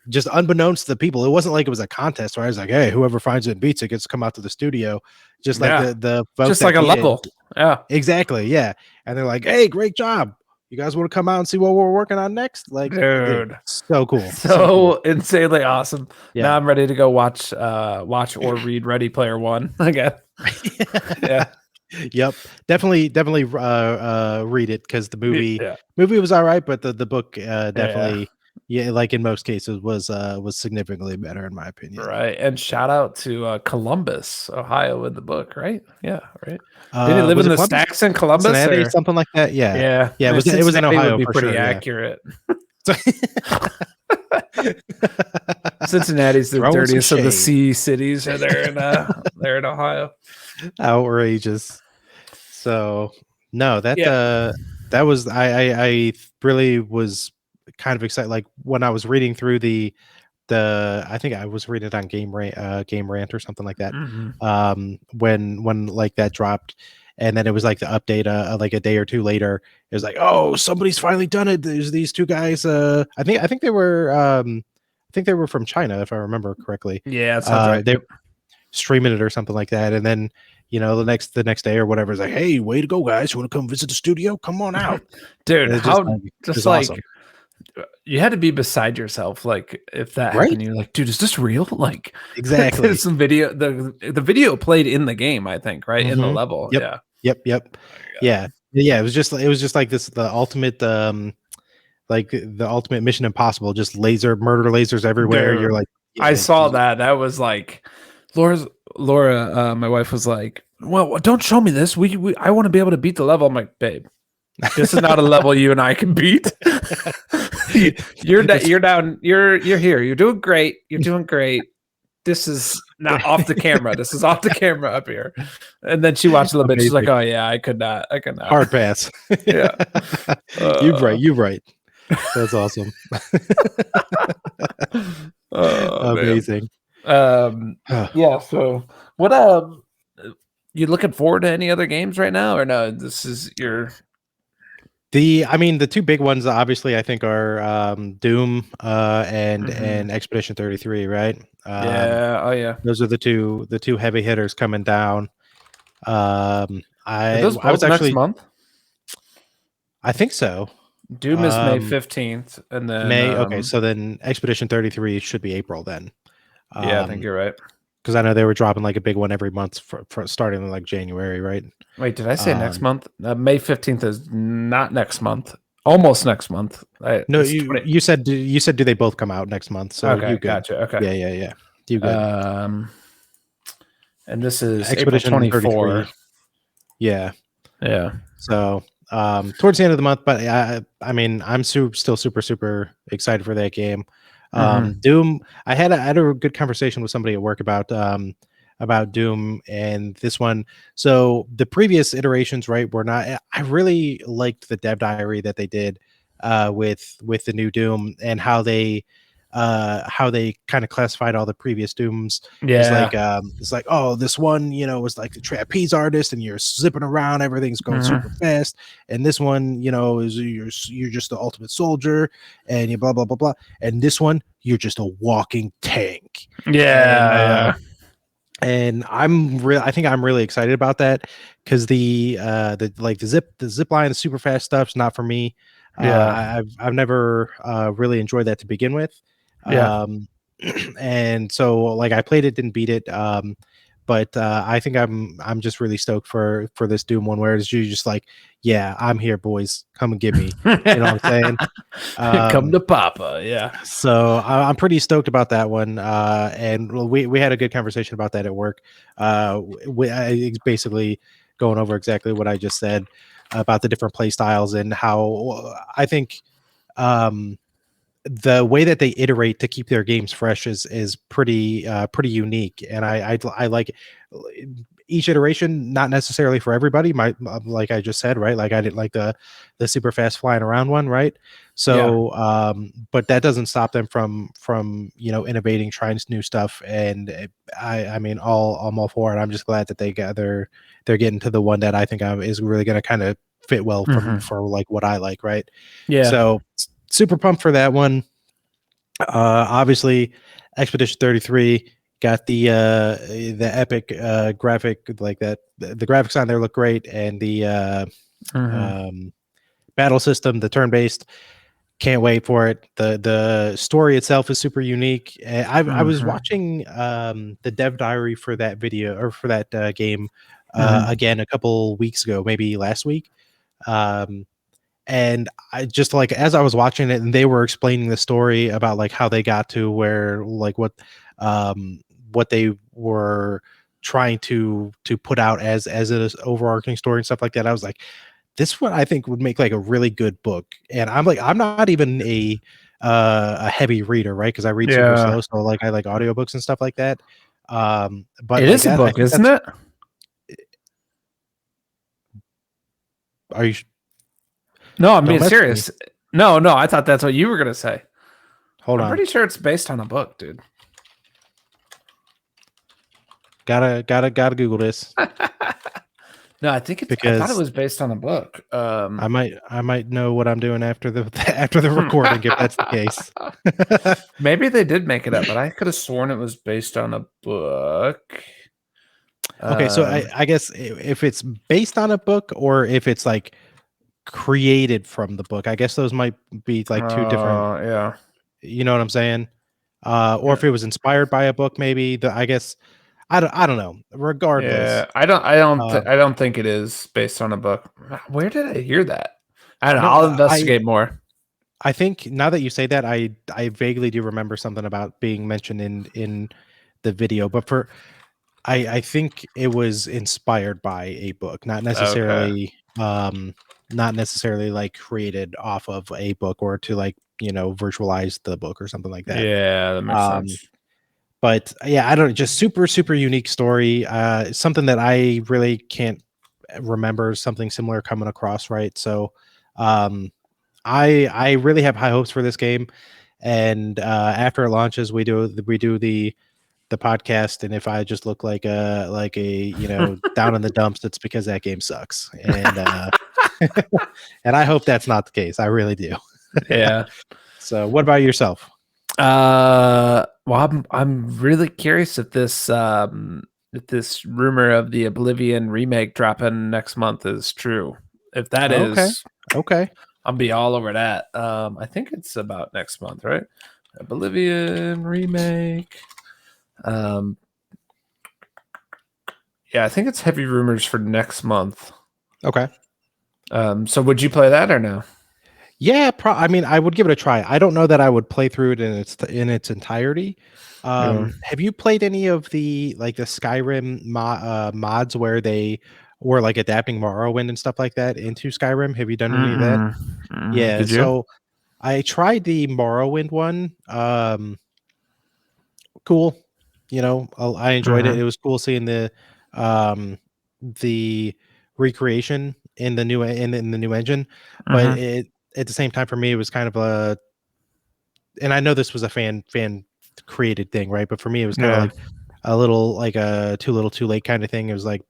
just unbeknownst to the people, it wasn't like it was a contest where I was like, "Hey, whoever finds it and beats it gets to come out to the studio." Just like the folks just like a level. Yeah, exactly. Yeah, and they're like, "Hey, great job! You guys want to come out and see what we're working on next?" Like, dude, so cool, so cool. insanely awesome. Yeah. Now I'm ready to go watch or read Ready Player One again. Yeah. Yep. Definitely read it because the movie was all right, but the book definitely like in most cases was significantly better in my opinion. Right. And shout out to Columbus, Ohio in the book, right? Yeah, right. Did he live in the stacks in Columbus Cincinnati, or something like that? Yeah. Yeah, it was in Ohio would be for pretty sure, accurate. Cincinnati's the dirtiest of the sea cities are there in Ohio. Outrageous. So no, that was I really was kind of excited. Like when I was reading through the I think I was reading it on Game Rant or something like that. When like that dropped, and then it was like the update like a day or two later, it was like, oh, somebody's finally done it. There's these two guys. I think they were from China, if I remember correctly. Yeah, that sounds right. They streaming it or something like that, and then the next day or whatever is like, hey, way to go, guys! You want to come visit the studio? Come on out, dude. Just like awesome. You had to be beside yourself, like if that happened, you're like, dude, is this real? Like, exactly. There's some video. The video played in the game, I think, right in the level. Yep. Yeah. It was just like this, the ultimate like the ultimate Mission Impossible, just murder lasers everywhere. Dude, you're like, I saw that. That was like Laura, my wife was like, well, don't show me this. I want to be able to beat the level. I'm like, babe, this is not a level you and I can beat. You're down. You're here. You're doing great. You're doing great. This is not off the camera. This is off the camera up here. And then she watched a little bit. She's like, oh yeah, I could not. Hard pass. Yeah. You're right. That's awesome. Amazing. Yeah. So what? You looking forward to any other games right now, or no? This is your. The two big ones, obviously, I think are Doom and Expedition 33, right? Those are the two heavy hitters coming down. I was actually next month. I think so. Doom is May 15th, and then May. Okay, so then Expedition 33 should be April then. Yeah, I think you're right. Because I know they were dropping like a big one every month for starting in like January, right? Wait, did I say next month? May 15th is not next month. Almost next month. No, you said do they both come out next month? So okay, gotcha. Okay. Yeah. You good? And this is Expedition April 24. Yeah. So towards the end of the month, but I mean, I'm still super excited for that game. Doom, I had a good conversation with somebody at work about Doom and this one. So the previous iterations, right, were not. I really liked the dev diary that they did with the new Doom and how they kind of classified all the previous Dooms. It's like, oh, this one, was like the trapeze artist and you're zipping around, everything's going super fast, and this one, is you're just the ultimate soldier and you blah blah blah blah, and this one you're just a walking tank. And I think I'm really excited about that because the zip line, the super fast stuff's not for me. I've never really enjoyed that to begin with. And so like I played it, didn't beat it, but but I think I'm just really stoked for this Doom one, where it's you just like, yeah, I'm here, boys, come and get me. You know what I'm saying? Come to Papa, yeah. So I'm pretty stoked about that one, and we had a good conversation about that at work. I basically going over exactly what I just said about the different play styles and how I think the way that they iterate to keep their games fresh is pretty unique, and I like each iteration. Not necessarily for everybody. Like I just said, right? Like I didn't like the super fast flying around one, right? So, but that doesn't stop them from innovating, trying new stuff, and I mean, I'm all for it. I'm just glad that they're getting to the one that I think is really going to kind of fit well for like what I like, right? Yeah. So super pumped for that one. Obviously, Expedition 33 got the epic graphic, like that. The graphics on there look great, and the battle system, the turn-based, can't wait for it. The story itself is super unique. I was watching the dev diary for that video, or for that game again a couple weeks ago, maybe last week. And I just, like, as I was watching it and they were explaining the story about like how they got to where, like, what they were trying to put out as an overarching story and stuff like that, I was like, this one I think would make like a really good book. And I'm like, I'm not even a heavy reader, right? Because I read super slow, so like I like audiobooks and stuff like that. But it like is a that, book, isn't it? Are you? No, I'm being serious. No, I thought that's what you were gonna say. Hold on. I'm pretty sure it's based on a book, dude. Gotta Google this. No, I think I thought it was based on a book. I might know what I'm doing after the recording if that's the case. Maybe they did make it up, but I could have sworn it was based on a book. Okay, so I guess if it's based on a book or if it's like created from the book, I guess those might be like two different. Yeah, you know what I'm saying? Or if it was inspired by a book, maybe. I guess I don't know. Regardless, yeah, I don't think it is based on a book. Where did I hear that? I don't know. I'll investigate more. I think now that you say that, I vaguely do remember something about being mentioned in the video, but I think it was inspired by a book, not necessarily like created off of a book or to like, virtualize the book or something like that. Yeah, that makes sense. But yeah, I don't, just super unique story. Something that I really can't remember something similar coming across, right? So I really have high hopes for this game, and after it launches, we do the podcast, and if I just look like a down in the dumps, it's because that game sucks, and and I hope that's not the case. I really do. Yeah. So what about yourself? Well, I'm really curious if this rumor of the Oblivion remake dropping next month is true. If that is okay, I'll be all over that. I think it's about next month, right? Oblivion remake. Yeah, I think it's heavy rumors for next month. Okay. So would you play that or no? Yeah, I mean, I would give it a try. I don't know that I would play through it in its entirety. Have you played any of the Skyrim mods where they were like adapting Morrowind and stuff like that into Skyrim? Have you done any of that? Yeah. Did you? So I tried the Morrowind one. Cool. I enjoyed it. It was cool seeing the recreation in the new in the new engine, but at the same time, for me, it was kind of and I know this was a fan created thing, right? But for me, it was kind of like a little like a too little too late kind of thing. It was like,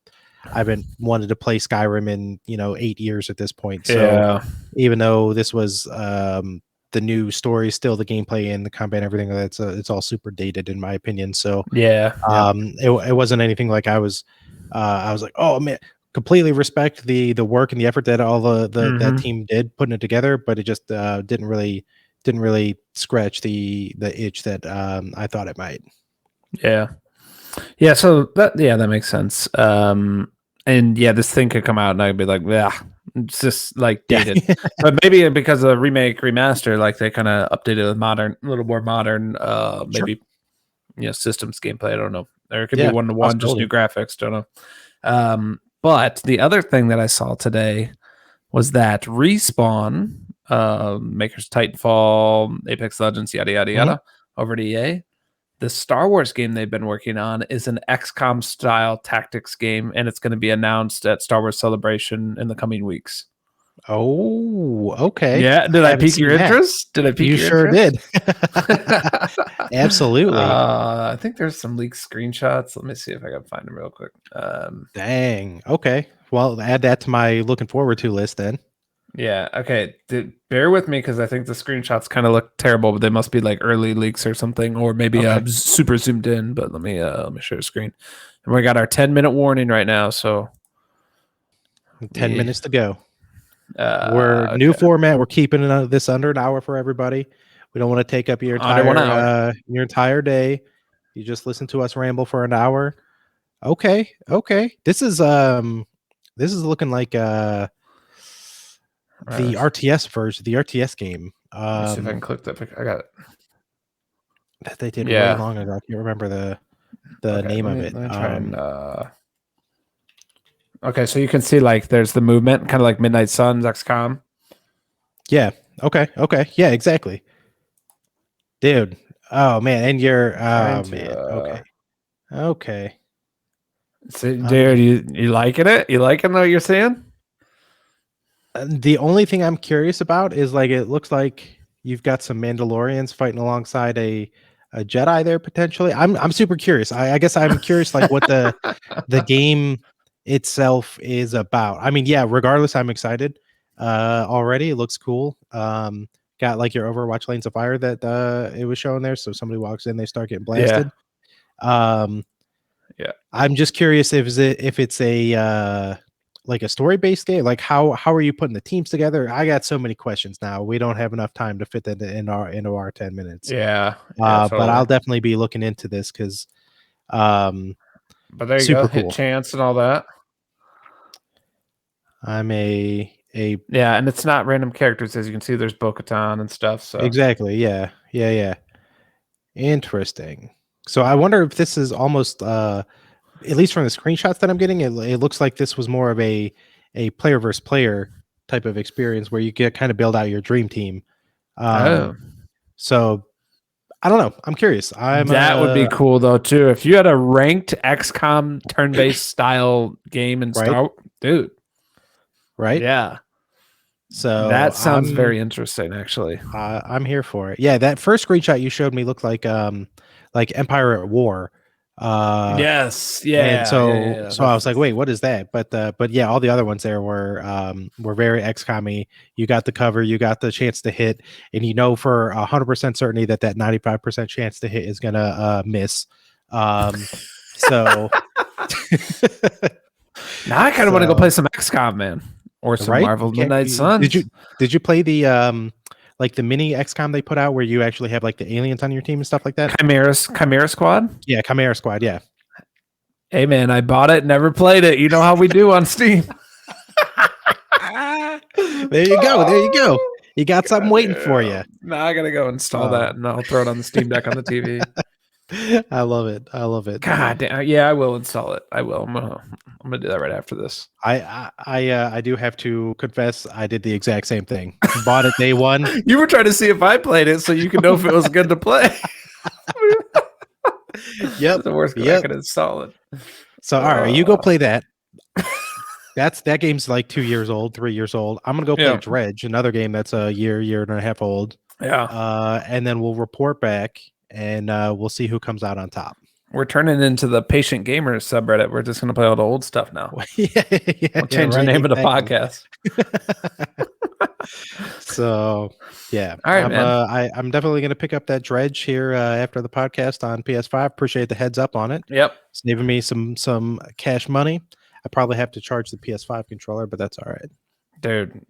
I haven't wanted to play Skyrim in 8 years at this point. So even though this was the new story, still the gameplay and the combat and everything, it's all super dated in my opinion. So it wasn't anything like I was like, oh man, completely respect the work and the effort that all that team did putting it together, but it just didn't really scratch the itch that I thought it might. Yeah. Yeah, so that makes sense. And yeah, this thing could come out and I'd be like, yeah, it's just like dated. But maybe because of the remake remaster, like they kind of updated with modern, a little more modern, maybe systems gameplay. I don't know. There could be 1-to-1, just new graphics. Don't know. But the other thing that I saw today was that Respawn, makers Titanfall, Apex Legends, yada yada yada, over to EA. The Star Wars game they've been working on is an XCOM style tactics game, and it's going to be announced at Star Wars Celebration in the coming weeks. Oh, okay. Yeah, did I pique your interest? Did I pique your interest? You sure did. Absolutely. I think there's some leaked screenshots. Let me see if I can find them real quick. Dang. Okay. Well, add that to my looking forward to list then. Yeah. Okay. Bear with me because I think the screenshots kind of look terrible, but they must be like early leaks or something, or maybe super zoomed in. But let me share the screen. And we got our 10-minute warning right now. So 10 minutes to go. We're new format. We're keeping this under an hour for everybody. We don't want to take up your entire day. You just listen to us ramble for an hour. Okay. This is looking like the RTS version, the RTS game. Let me see if I can click that picture. I got it. That they did way long ago. I can't remember the name of it. Let me try and, okay, so you can see like there's the movement, kind of like Midnight Suns, XCOM. Yeah. Okay. Yeah, exactly. Dude. Oh man, and you're okay. So, dude, you liking it? You liking what you're seeing? The only thing I'm curious about is like it looks like you've got some Mandalorians fighting alongside a Jedi there potentially. I'm super curious. I guess I'm curious like what the game itself is about. I mean, yeah, regardless, I'm excited. Already it looks cool. Got like your Overwatch lanes of fire that it was showing there. So somebody walks in, they start getting blasted. Yeah. I'm just curious if it's a like a story-based game. Like how are you putting the teams together? I got so many questions now. We don't have enough time to fit that into our 10 minutes. Yeah. But I'll definitely be looking into this because but there you go, hit chance and all that. I'm a yeah, and it's not random characters, as you can see. There's Bo-Katan and stuff. So exactly, yeah. Interesting. So I wonder if this is almost at least from the screenshots that I'm getting, it looks like this was more of a player versus player type of experience where you get kind of build out your dream team. So I don't know. I'm curious. That would be cool though too. If you had a ranked XCOM turn-based style game in Star, dude. Right? Yeah. So that sounds very interesting, actually. I'm here for it. Yeah, that first screenshot you showed me looked like Empire at War. Yes, yeah. And so I was like, wait, what is that? But yeah, all the other ones there were very XCOM-y. You got the cover, you got the chance to hit, and you know for 100% certainty that 95% chance to hit is gonna miss. So now I kind of want to go play some XCOM, man, or some Marvel Midnight Suns. Did you play the like the mini XCOM they put out where you actually have like the aliens on your team and stuff like that? Chimera Squad? Yeah, Chimera Squad, yeah. Hey man, I bought it, never played it. You know how we do on Steam. There you go. You got something waiting for you. Now I gotta go install that and I'll throw it on the Steam Deck on the TV. I love it. God damn, yeah, I will install it. I will. I'm gonna do that right after this. I do have to confess, I did the exact same thing. Bought it day one. You were trying to see if I played it so you could know if it was good to play. Yep. The worst I could install it. So all right, you go play that. That game's like 2 years old, 3 years old. I'm gonna go play Dredge, another game that's a year and a half old. Yeah. And then we'll report back and we'll see who comes out on top. We're turning into the Patient Gamers subreddit. We're just gonna play all the old stuff now. We'll change the name of the podcast. So yeah. All right, man. I'm definitely gonna pick up that Dredge here after the podcast on PS5. Appreciate the heads up on it. Yep. Saving me some cash money. I probably have to charge the PS5 controller, but that's all right. Dude,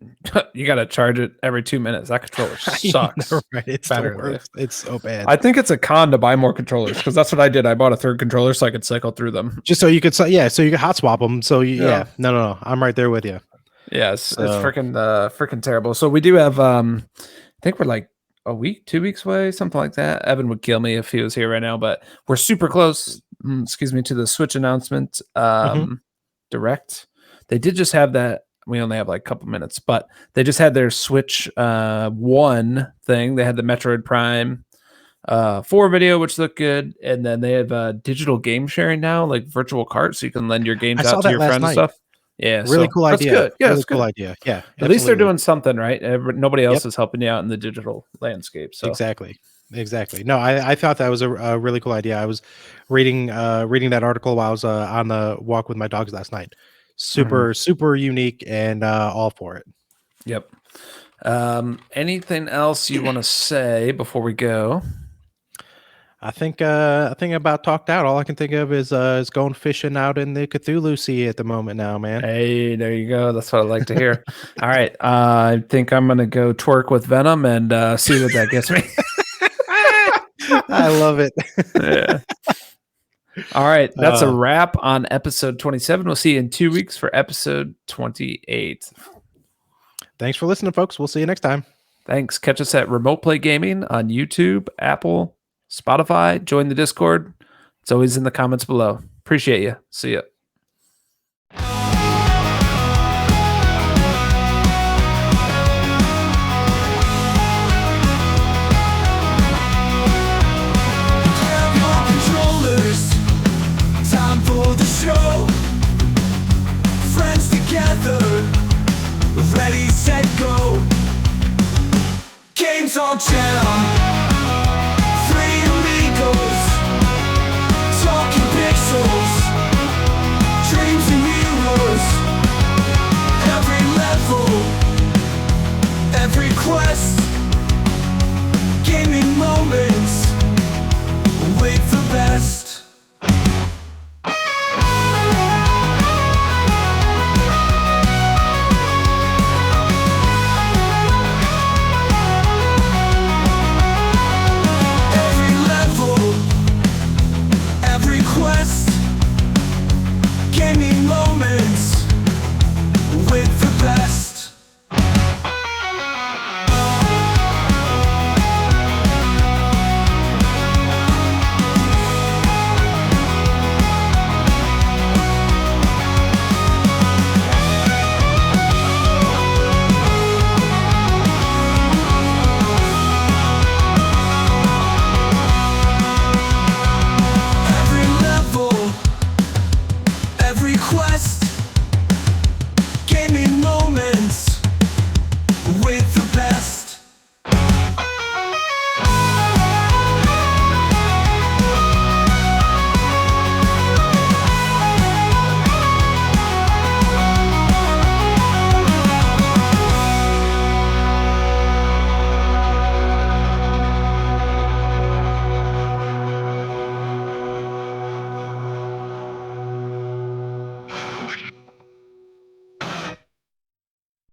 you got to charge it every 2 minutes. That controller sucks. Know, right? It's the Battery life. worst. It's so bad. I think it's a con to buy more controllers because that's what I did. I bought a third controller so I could cycle through them. Just so you could, so you could hot swap them. So no, I'm right there with you. Yeah, it's freaking terrible. So we do have, I think we're like a week, 2 weeks away, something like that. Evan would kill me if he was here right now, but we're super close. To the Switch announcement. Direct. They did just have that. We only have like a couple minutes, but they just had their Switch 1 thing. They had the Metroid Prime 4 video, which looked good, and then they have digital game sharing now, like virtual carts, so you can lend your games out to your friends and stuff. Yeah, really cool idea. Good. Yeah, really cool idea. Yeah, at least they're doing something, right? Nobody else is helping you out in the digital landscape. So exactly. No, I thought that was a really cool idea. I was reading that article while I was on the walk with my dogs last night. Super unique, and all for it. Yep. Anything else you want to say before we go? I think about talked out. All I can think of is going fishing out in the Cthulhu Sea at the moment now, man. Hey, there you go. That's what I like to hear. All right. I think I'm gonna go twerk with Venom and see what that gets me. I love it. Yeah. All right. That's a wrap on episode 27. We'll see you in 2 weeks for episode 28. Thanks for listening, folks. We'll see you next time. Thanks. Catch us at Remote Play Gaming on YouTube, Apple, Spotify. Join the Discord. It's always in the comments below. Appreciate you. See ya.